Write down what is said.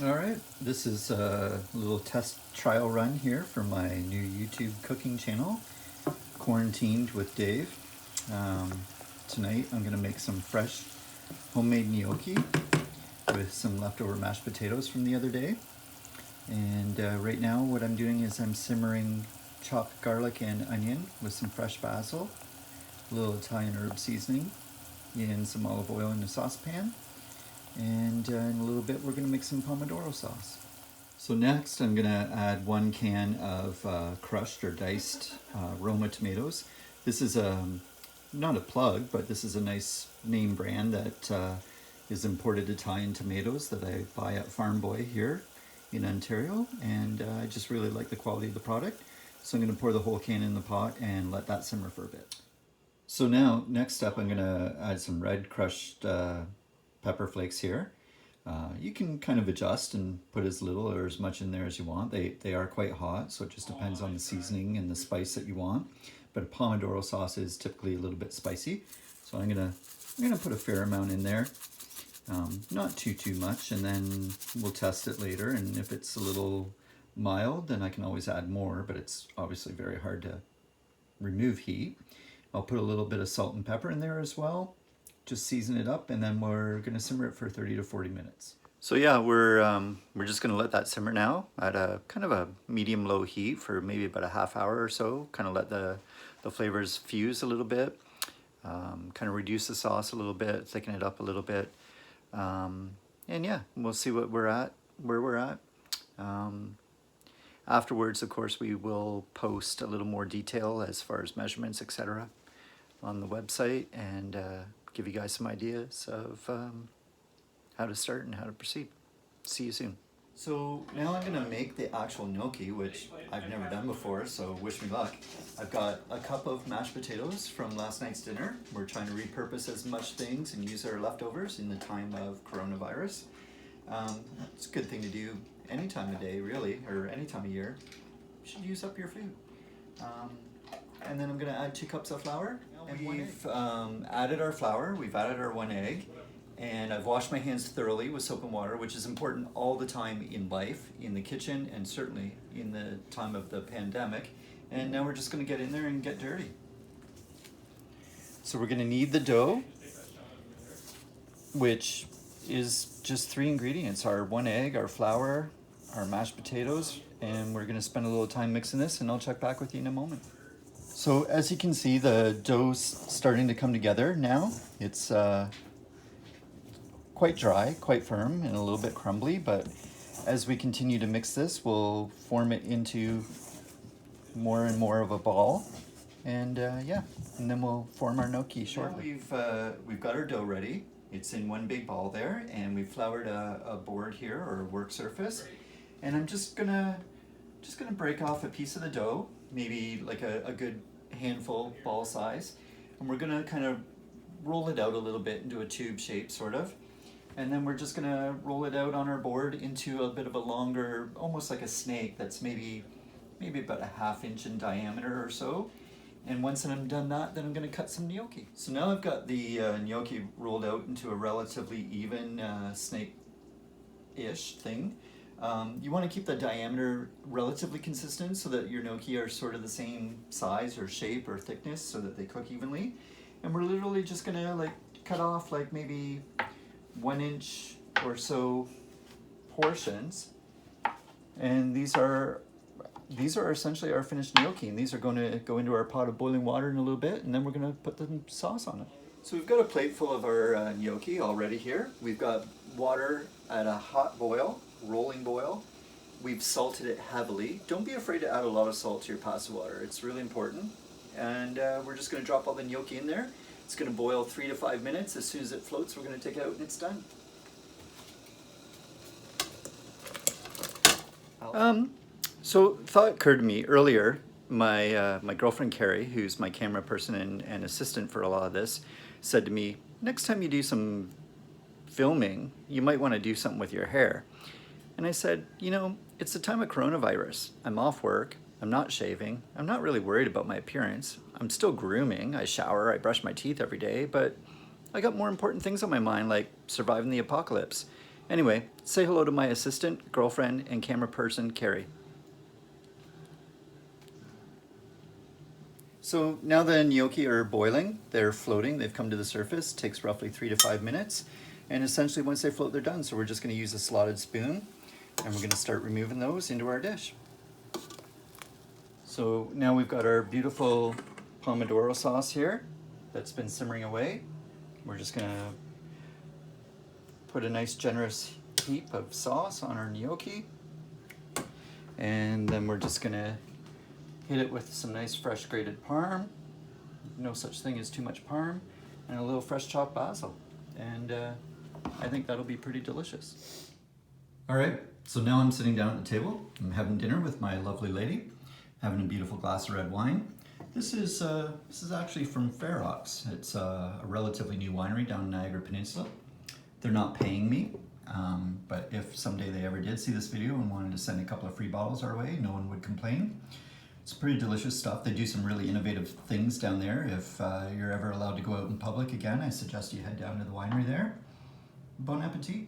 All right, this is a little test trial run here for my new YouTube cooking channel, Quarantined with Dave. Tonight I'm going to make some fresh homemade gnocchi with some leftover mashed potatoes from the other day. And right now what I'm doing is I'm simmering chopped garlic and onion with some fresh basil, a little Italian herb seasoning, and some olive oil in a saucepan. And in a little bit we're going to make some pomodoro sauce. So next I'm going to add 1 can of crushed or diced Roma tomatoes. This is not a plug, but this is a nice name brand that is imported Italian tomatoes that I buy at Farm Boy here in Ontario, and I just really like the quality of the product. So I'm going to pour the whole can in the pot and let that simmer for a bit. So now, next up, I'm going to add some red crushed pepper flakes here. You can kind of adjust and put as little or as much in there as you want. They are quite hot, so it just depends on the seasoning and the spice that you want. But a pomodoro sauce is typically a little bit spicy, so I'm gonna put a fair amount in there. Not too much, and then we'll test it later. And if it's a little mild, then I can always add more. But it's obviously very hard to remove heat. I'll put a little bit of salt and pepper in there as well. Just season it up, and then we're going to simmer it for 30 to 40 minutes. So yeah, we're just going to let that simmer now at a kind of a medium-low heat for maybe about a half hour or so. Kind of let the flavors fuse a little bit. Kind of reduce the sauce a little bit, thicken it up a little bit. And yeah, we'll see where we're at. Afterwards, of course, we will post a little more detail as far as measurements, etc. on the website, and give you guys some ideas of how to start and how to proceed. See you soon. So now I'm going to make the actual gnocchi, which I've never done before, so wish me luck. I've got a cup of mashed potatoes from last night's dinner. We're trying to repurpose as much things and use our leftovers in the time of coronavirus. It's a good thing to do any time of day, really, or any time of year. You should use up your food. And then I'm going to add 2 cups of flour. And we've added our flour, we've added our 1 egg, and I've washed my hands thoroughly with soap and water, which is important all the time in life, in the kitchen, and certainly in the time of the pandemic. And now we're just going to get in there and get dirty. So we're going to knead the dough, which is just 3 ingredients: our 1 egg, our flour, our mashed potatoes, and we're going to spend a little time mixing this, and I'll check back with you in a moment. So as you can see, the dough's starting to come together now. It's quite dry, quite firm, and a little bit crumbly, but as we continue to mix this, we'll form it into more and more of a ball. And yeah, and then we'll form our gnocchi shortly. We've got our dough ready. It's in one big ball there, and we've floured a board here, or a work surface. And I'm just gonna break off a piece of the dough, maybe like a good handful ball size, and we're gonna kind of roll it out a little bit into a tube shape, sort of, and then we're just gonna roll it out on our board into a bit of a longer, almost like a snake, that's maybe about a ½ inch in diameter or so. And once I'm done that, then I'm gonna cut some gnocchi. So now I've got the gnocchi rolled out into a relatively even snake-ish thing. You want to keep the diameter relatively consistent so that your gnocchi are sort of the same size or shape or thickness so that they cook evenly. And we're literally just going to cut off maybe 1 inch or so portions. And these are essentially our finished gnocchi, and these are going to go into our pot of boiling water in a little bit, and then we're going to put the sauce on it. So we've got a plate full of our gnocchi already here. We've got water at a hot boil, rolling boil. We've salted it heavily. Don't be afraid to add a lot of salt to your pasta water. It's really important. And we're just going to drop all the gnocchi in there. It's going to boil 3 to 5 minutes. As soon as it floats, we're going to take it out and it's done. So thought occurred to me earlier, my girlfriend Carrie, who's my camera person and assistant for a lot of this, said to me, next time you do some filming, you might want to do something with your hair. And I said, it's the time of coronavirus. I'm off work. I'm not shaving. I'm not really worried about my appearance. I'm still grooming. I shower. I brush my teeth every day. But I got more important things on my mind, like surviving the apocalypse. Anyway, say hello to my assistant, girlfriend, and camera person, Carrie. So now the gnocchi are boiling, they're floating, they've come to the surface. It takes roughly 3 to 5 minutes. And essentially once they float, they're done. So we're just gonna use a slotted spoon and we're gonna start removing those into our dish. So now we've got our beautiful pomodoro sauce here that's been simmering away. We're just gonna put a nice generous heap of sauce on our gnocchi. And then we're just gonna hit it with some nice fresh grated parm. No such thing as too much parm. And a little fresh chopped basil. And I think that'll be pretty delicious. All right, so now I'm sitting down at the table. I'm having dinner with my lovely lady, having a beautiful glass of red wine. This is actually from Fair Oaks. It's a relatively new winery down in Niagara Peninsula. They're not paying me, but if someday they ever did see this video and wanted to send a couple of free bottles our way, no one would complain. It's pretty delicious stuff. They do some really innovative things down there. If you're ever allowed to go out in public again, I suggest you head down to the winery there. Bon appetit.